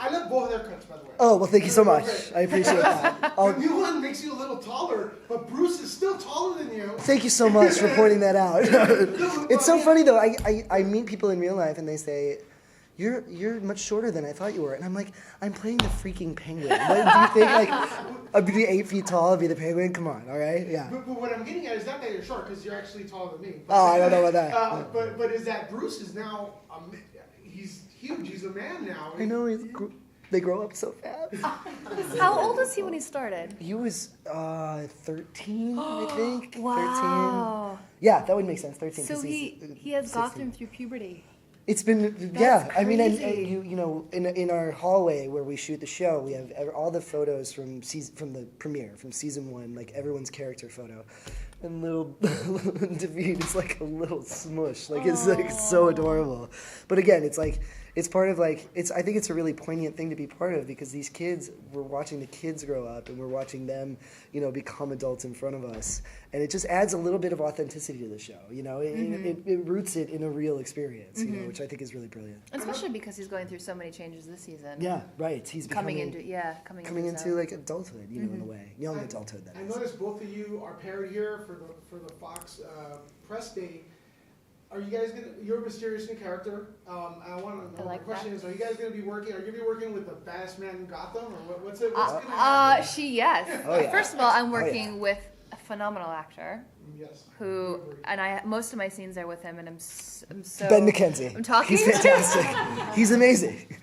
I love both haircuts, by the way. Oh, well, thank you so much. I appreciate that. The new one makes you a little taller, but Bruce is still taller than you. Thank you so much for pointing that out. It's so funny, though. I meet people in real life, and they say, you're much shorter than I thought you were. And I'm like, I'm playing the freaking penguin. What, do you think, like, I'd be 8 feet tall, I'd be the penguin? Come on, all right? Yeah. But what I'm getting at is not that you're short, because you're actually taller than me. But, Oh, I don't know about that. But is that Bruce is now, he's huge, he's a man now. I know, they grow up so fast. How old was he when he started? He was 13, I think. Wow. 13. Yeah, that would make sense, 13. So he has 16. Gotham through puberty. It's been, That's I mean, and crazy. you know, in our hallway where we shoot the show, we have all the photos from the premiere, from season 1, like everyone's character photo. And little David is like a little smush, like it's like so adorable. But again, it's like, it's part of like, I think it's a really poignant thing to be part of, because these kids, we're watching the kids grow up and we're watching them, you know, become adults in front of us. And it just adds a little bit of authenticity to the show, you know, it roots it in a real experience, you know, which I think is really brilliant. Especially because he's going through so many changes this season. Yeah, right. He's Coming becoming, into into like adulthood, you know, in a way. Young adulthood, that I is. noticed both of you are paired here for the Fox press day. Are you guys you're a mysterious new character. I want to know, my question is, are you guys going to be working with the baddest man in Gotham, or what's going to happen? Yes. Oh, yeah. First of all, I'm working with a phenomenal actor. Yes. Who, and most of my scenes are with him, and I'm so... Ben McKenzie. I'm talking He's fantastic. He's amazing.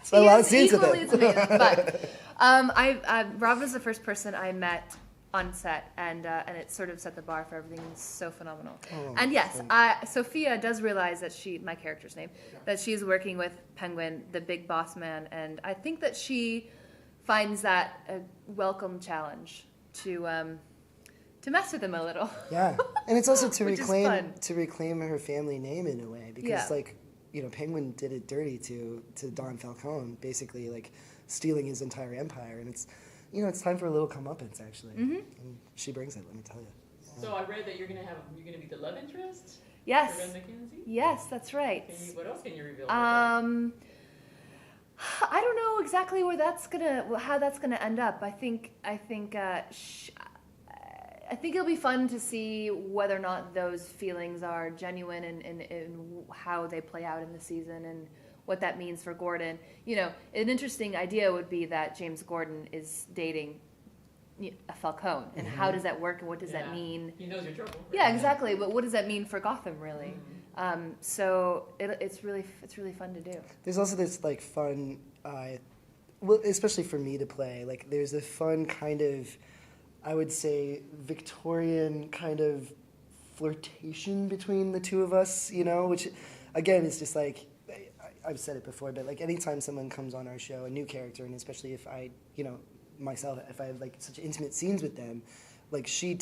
So a lot of scenes with him. It's amazing. But Rob was the first person I met on set, and it sort of set the bar for everything. It's so phenomenal. Oh, and yes, Sofia does realize that my character's name, that she's working with Penguin, the big boss man, and I think that she finds that a welcome challenge to mess with him a little. Yeah, and it's also to Which is fun. reclaim her family name in a way, because like, you know, Penguin did it dirty to Don Falcone, basically like stealing his entire empire, and it's, you know, it's time for a little comeuppance, actually. And she brings it, let me tell you. So I read that you're gonna be the love interest. Yes. For Ben McKenzie? Yes, that's right. What else can you reveal? I don't know exactly how that's gonna end up. I think it'll be fun to see whether or not those feelings are genuine and how they play out in the season and what that means for Gordon. You know, an interesting idea would be that James Gordon is dating a Falcone, and how does that work, and what does that mean? He knows your trouble. Right? Yeah, exactly. But what does that mean for Gotham, really? So it's really fun to do. There's also this like fun, well, especially for me to play. Like, there's a fun kind of, I would say, Victorian kind of flirtation between the two of us. You know, which again is just like, I've said it before, but like anytime someone comes on our show, a new character, and especially if I, you know, myself, if I have like such intimate scenes with them, like she's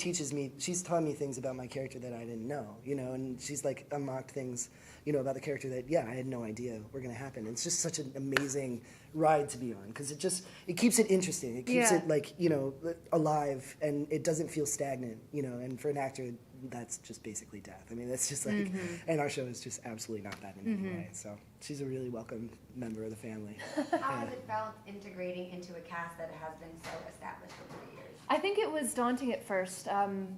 taught me things about my character that I didn't know, you know, and she's like unlocked things, you know, about the character that, I had no idea were going to happen. It's just such an amazing ride to be on, because it keeps it interesting. It keeps it like, you know, alive, and it doesn't feel stagnant, you know, and for an actor, that's just basically death. I mean, that's just like, and our show is just absolutely not that in any way. So she's a really welcome member of the family. How has it felt integrating into a cast that has been so established over the years? I think it was daunting at first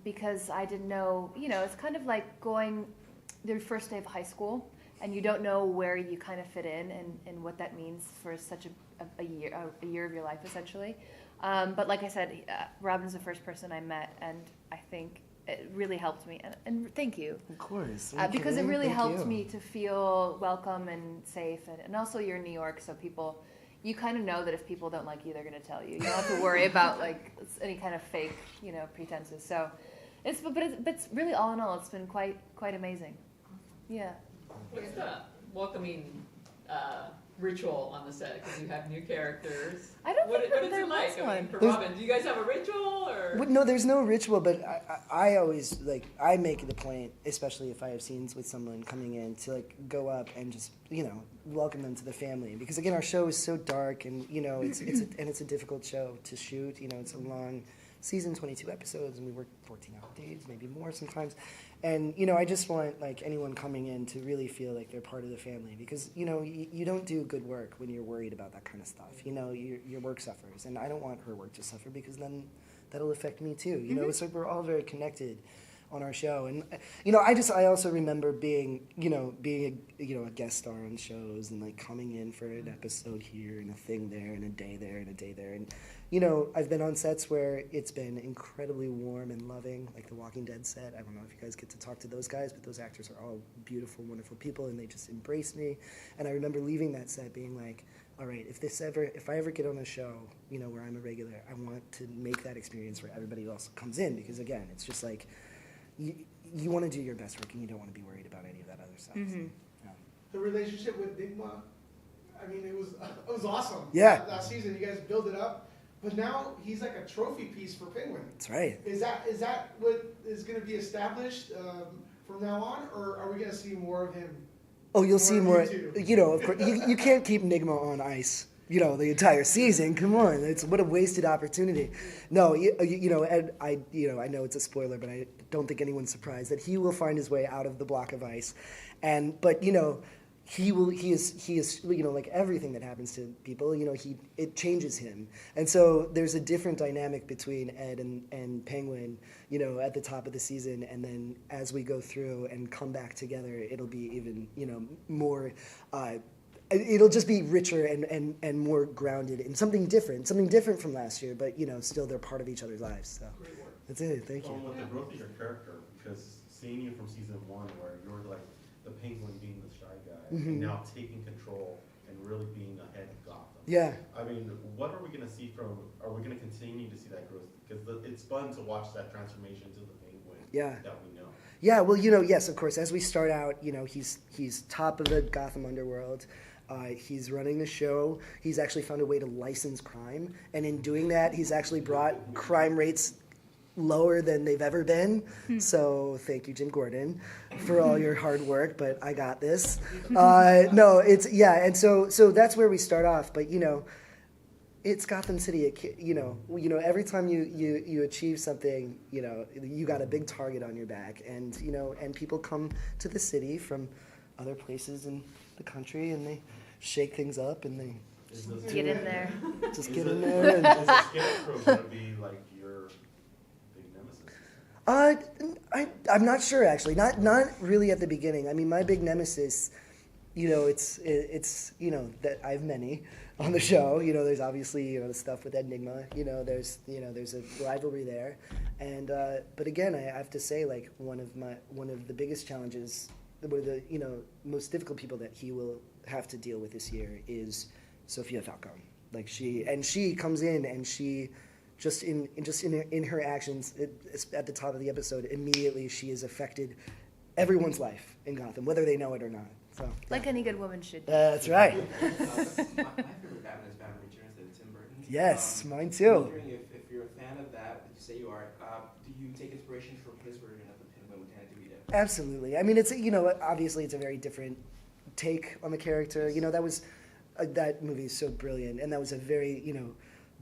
because I didn't know, you know, it's kind of like going their first day of high school, and you don't know where you kind of fit in and what that means for such a year of your life, essentially. But like I said, Robin's the first person I met, and I think it really helped me, and thank you. Of course. Because it really helped me to feel welcome and safe, and also you're in New York, so people, you kind of know that if people don't like you, they're going to tell you. You don't have to worry about like any kind of fake, you know, pretenses. So it's really, all in all, it's been quite amazing. Yeah. What's the welcoming ritual on the set? Because you have new characters. I don't think what is there it like? was I one. mean, for Robin, do you guys have a ritual or? No, there's no ritual, but I always, like, I make it a point, especially if I have scenes with someone coming in, to like go up and just, you know, welcome them to the family, because again, our show is so dark, and you know, it's a difficult show to shoot. You know, it's a long season, 22 episodes, and we work 14-hour days, maybe more sometimes. And, you know, I just want, like, anyone coming in to really feel like they're part of the family, because, you know, you don't do good work when you're worried about that kind of stuff. You know, your work suffers, and I don't want her work to suffer, because then that'll affect me too. You know, it's like we're all very connected on our show. And, you know, I also remember being a guest star on shows and, like, coming in for an episode here and a thing there and a day there and a day there. And, you know, I've been on sets where it's been incredibly warm and loving, like the Walking Dead set. I don't know if you guys get to talk to those guys, but those actors are all beautiful, wonderful people, and they just embrace me. And I remember leaving that set being like, all right, if I ever get on a show, you know, where I'm a regular, I want to make that experience where everybody else comes in, because, again, it's just like, you want to do your best work, and you don't want to be worried about any of that other stuff. Mm-hmm. So, yeah. The relationship with Nigma, I mean, it was awesome. Yeah. Last season, you guys build it up, but now he's like a trophy piece for Penguin. That's right. Is that what is going to be established from now on, or are we going to see more of him? Oh, you'll see more. YouTube? You know, of course, you can't keep Nigma on ice, you know, the entire season. Come on, what a wasted opportunity. No, you know, Ed, I know it's a spoiler, but I don't think anyone's surprised that he will find his way out of the block of ice, but you know, he is, you know, like everything that happens to people, you know, it changes him, and so there's a different dynamic between Ed and Penguin, you know, at the top of the season, and then as we go through and come back together, it'll be even, you know, more. It'll just be richer and more grounded in something different from last year, but, you know, still they're part of each other's lives. So Great work. that's it. Thank you. With the growth of your character, because seeing you from season 1, where you're like the Penguin being the shy guy, and now taking control and really being the head of Gotham. Yeah. I mean, what are we going to see from? Are we going to continue to see that growth? Because it's fun to watch that transformation to the Penguin. Yeah. That we know. Yeah. Well, you know, yes, of course. As we start out, you know, he's top of the Gotham underworld. He's running the show. He's actually found a way to license crime, and in doing that, he's actually brought crime rates lower than they've ever been. So thank you, Jim Gordon, for all your hard work. But I got this. No, it's and so that's where we start off. But you know, it's Gotham City. You know, every time you achieve something, you know, you got a big target on your back, and you know, and people come to the city from other places in the country, and they shake things up, and they Get in there. just get in there. And, Is the Scarecrow going to be like your big nemesis? I'm not sure actually. Not really at the beginning. I mean, my big nemesis, you know, it's you know that I have many on the show. You know, there's obviously, you know, the stuff with Enigma. You know, there's a rivalry there, and but again, I have to say, like, one of the biggest challenges, one of the, you know, most difficult people that he will have to deal with this year is Sofia Falcone. Like, she comes in, and she just in her actions at the top of the episode, immediately she has affected everyone's life in Gotham, whether they know it or not. So Like any good woman should. that's right. My favorite Batman is Batman Returns, the Tim Burton. Yes, mine I'm too. wondering if you're a fan of that, you say you are, do you take inspiration from his version of the Penguin with Danny DeVito? Absolutely. I mean, it's, you know, obviously it's a very different take on the character. You know, that movie is so brilliant, and that was a very, you know,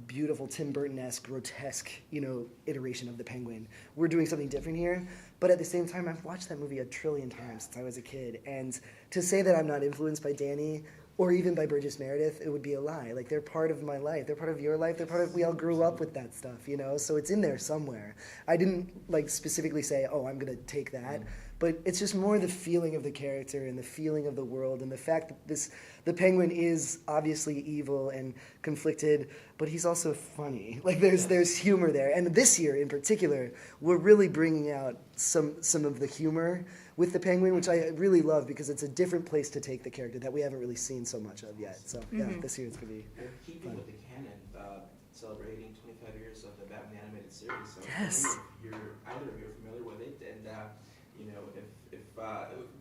beautiful Tim Burton-esque, grotesque, you know, iteration of the Penguin. We're doing something different here, but at the same time, I've watched that movie a trillion times since I was a kid, and to say that I'm not influenced by Danny or even by Burgess Meredith, it would be a lie. Like, they're part of my life. They're part of your life. We all grew up with that stuff, you know? So it's in there somewhere. I didn't, like, specifically say, oh, I'm going to take that. But it's just more the feeling of the character and the feeling of the world, and the fact that the Penguin is obviously evil and conflicted, but he's also funny. Like, there's humor there. And this year in particular, we're really bringing out some of the humor with the Penguin, which I really love, because it's a different place to take the character that we haven't really seen so much of yet. So yeah, this year it's gonna be We're keeping with the canon, celebrating 25 years of the Batman animated series. So Yes. if either of you are familiar with it, and you know, if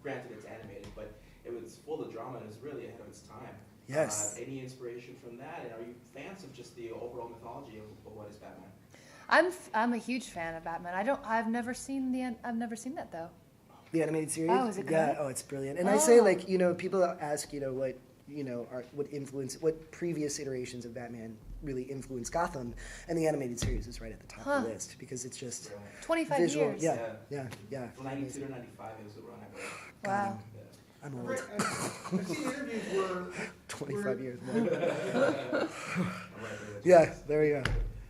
granted it's animated, but it was full of drama and it's really ahead of its time. Yes. Any inspiration from that, and are you fans of just the overall mythology of what is Batman? I'm a huge fan of Batman. I've never seen that though. the animated series. Oh, is it good? Yeah. Oh, it's brilliant. And I say, Oh. like, you know, people ask, you know, what what previous iterations of Batman really influenced Gotham, and the animated series is right at the top of the list because it's just 25 visual. years. Yeah. 92 to 95 is the run I believe. Wow. I'm old. I've seen interviews where 25 years. Yeah, there we go.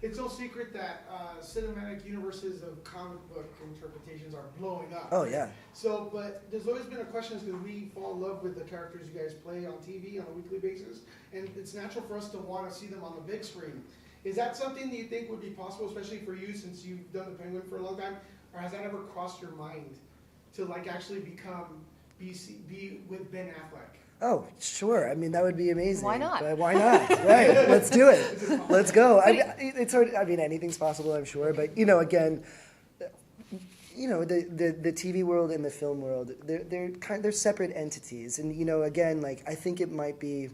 it's no secret that cinematic universes of comic book interpretations are blowing up. Oh yeah. So, but there's always been a question because we fall in love with the characters you guys play on TV on a weekly basis, and it's natural for us to want to see them on the big screen. Is that something that you think would be possible, especially for you since you've done the Penguin for a long time, or has that ever crossed your mind to like actually be with Ben Affleck? Oh, sure. I mean, that would be amazing. Why not? But why not? Right. Let's do it. Let's go. It's hard. I mean, anything's possible, I'm sure. But again, the TV world and the film world, they're separate entities. And again, like I think it might be.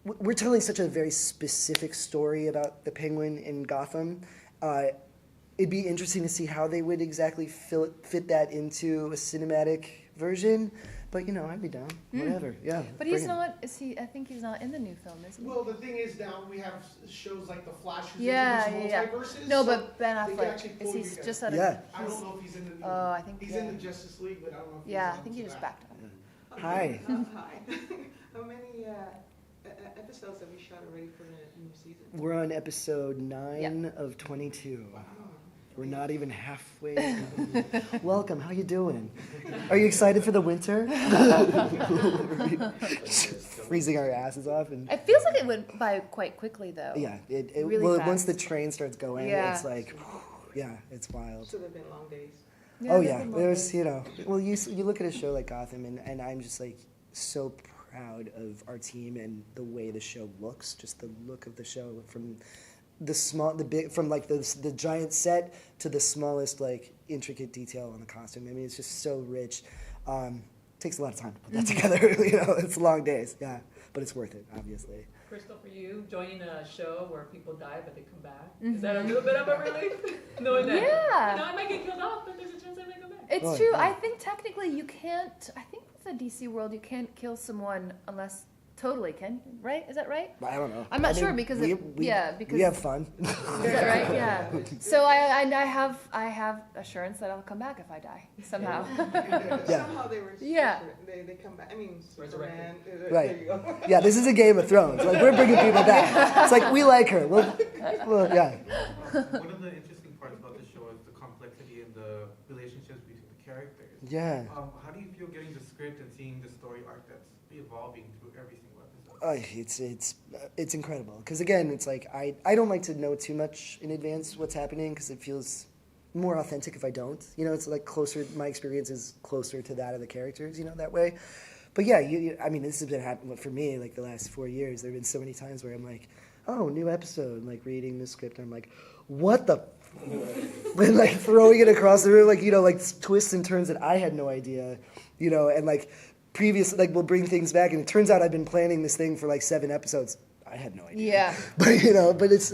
We're telling such a very specific story about the Penguin in Gotham. It'd be interesting to see how they would exactly fit that into a cinematic version. But I'd be down. Whatever. Yeah. But he's not. Is he? I think he's not in the new film, is he? Well, the thing is now we have shows like The Flash who's Yeah. into these multiverses. No, so but Ben they can Affleck actually is pull he you guys. just out of? Yeah. I don't know if he's in the new Oh, I think he's in the Justice League, but I don't know if Yeah, he's I think he just backed up. Hi. Hi. How many episodes have you shot already for the new season? We're on episode 9 of 22. Wow. We're not even halfway. Welcome. How you doing? Are you excited for the winter? Freezing our asses off and. It feels like it went by quite quickly, though. Yeah. Really well, fast. once the train starts going, Yeah. it's like, yeah, it's wild. So they've been long days. Oh they've yeah, been there's lovely. well you look at a show like Gotham and I'm just like so proud of our team and the way the show looks, just the look of the show from the giant set to the smallest like intricate detail on the costume. I mean it's just so rich. Takes a lot of time to put that together. It's long days, yeah, but it's worth it, obviously. Crystal, for you, joining a show where people die but they come back, is that a little bit of a relief? Knowing that, Yeah. I might get killed off, but there's a chance I might come back. It's Oh, true. yeah. I think technically you can't. I think with the DC world, you can't kill someone unless totally can. Right? Is that right? I don't know. I'm not I sure mean, because we have fun. Is that right? Yeah. So I have assurance that I'll come back if I die somehow. Yeah. Somehow they were. Yeah. They come back. I mean, Superman. Resurrected. Right. There you go. Yeah, this is a Game of Thrones. Like we're bringing people back. It's like we like her. Well, yeah. One of the interesting parts about the show is the complexity and the relationships between the characters. Yeah. How do you feel getting the script and seeing the story arc that's evolving through every single episode? It's incredible because again it's like I don't like to know too much in advance what's happening because it feels more authentic if I don't. It's like closer. My experience is closer to that of the characters. That way. But yeah, I mean this has been happening for me like the last 4 years. There have been so many times where I'm like, oh, new episode, and, like reading the script and I'm like, what the. And like throwing it across the room, like like twists and turns that I had no idea, and like previous, like we'll bring things back, and it turns out I've been planning this thing for like 7 episodes. I had no idea. Yeah. But it's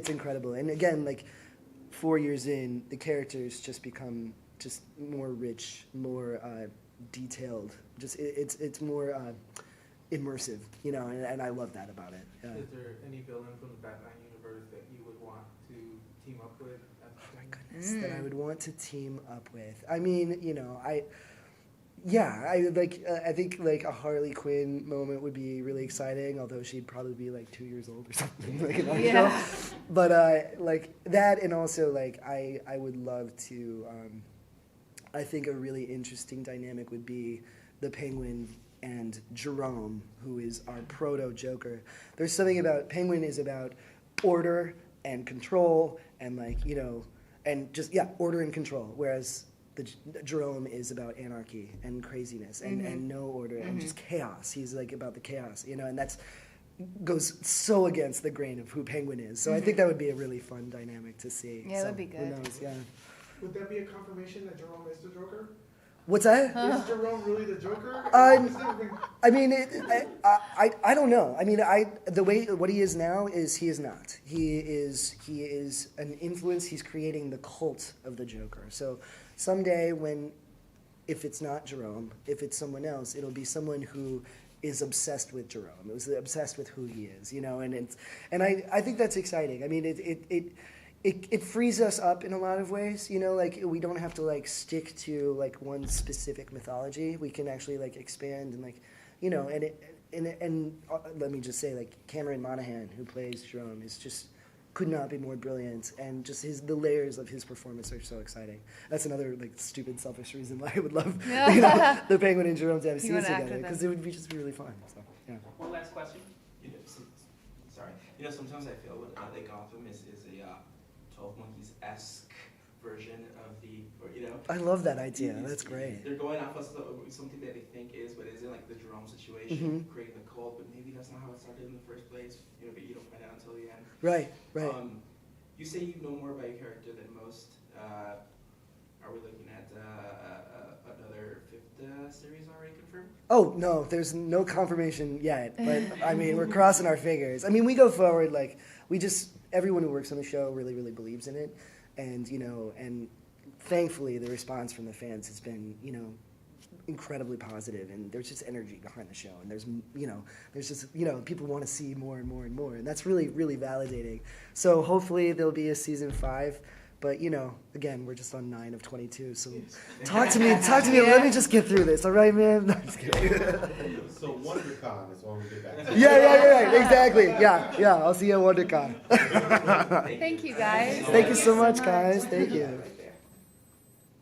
incredible, and again, like 4 years in, the characters just become just more rich, more detailed. Just it's more immersive, and I love that about it. Yeah. Is there any villain from the Batman universe that you would want to team up with? Oh my goodness, that I would want to team up with. I mean, I think like a Harley Quinn moment would be really exciting, although she'd probably be like 2 years old or something. Like in our show. But like that, and also like I would love to. I think a really interesting dynamic would be the Penguin and Jerome, who is our proto Joker. There's something about Penguin is about order and control and like and just order and control, whereas Jerome is about anarchy and craziness and no order and just chaos. He's like about the chaos, and that's goes so against the grain of who Penguin is. So I think that would be a really fun dynamic to see. Yeah, that'd be good. Who knows? Yeah. Would that be a confirmation that Jerome is the Joker? What's that? Is Jerome really the Joker? I mean, I don't know. I mean, the way what he is now is he is not. He is an influence. He's creating the cult of the Joker. So someday if it's not Jerome, if it's someone else, it'll be someone who is obsessed with Jerome. It was obsessed with who he is, you know, and I think that's exciting. I mean, it frees us up in a lot of ways, you know, like we don't have to like stick to like one specific mythology. We can actually like expand and like, you know, and let me just say, like Cameron Monaghan, who plays Jerome, is just could not be more brilliant, and just the layers of his performance are so exciting. That's another like stupid, selfish reason why I would love you know, the Penguin and Jerome to have scenes together, because it would be just really fun. So yeah. One last question. Sorry. You know, sometimes I feel that Gotham is a 12 Monkeys-esque version of the, or, you know. I love that idea. That's great. They're going off of something that they think is, but isn't, like the Jerome situation, creating the cult, but maybe that's not how it started in the first place. You know, but you don't find out until the end. Right. You say you know more about your character than most. Are we looking at another 5th series already confirmed? Oh, no, there's no confirmation yet, but I mean, we're crossing our fingers. I mean, we go forward, like, everyone who works on the show really, really believes in it, and, you know, and thankfully the response from the fans has been, you know, incredibly positive, and there's just energy behind the show, and there's just, you know, people want to see more and more and more, and that's really, really validating. So hopefully there'll be a season 5. But, you know, again, we're just on 9 of 22, so talk to me, let me just get through this, all right, man? No, I'm just kidding. So WonderCon is when we get back to Yeah, exactly. Yeah, I'll see you at WonderCon. Thank you, guys. Thank you so much, guys. Thank you.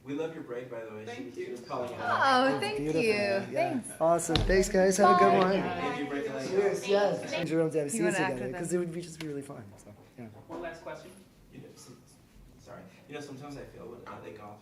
We love your break, by the way. Thank She you. was calling it Oh, out. thank Beautiful. you. Yeah. Thanks. Awesome. Thanks, guys. Have a good one. Maybe you break it like Cheers. Yes. And Jerome to have You scenes wanna act together, with because them? it would be just really fun. So, yeah. One last question. You know, sorry. You know, sometimes I feel when Gotham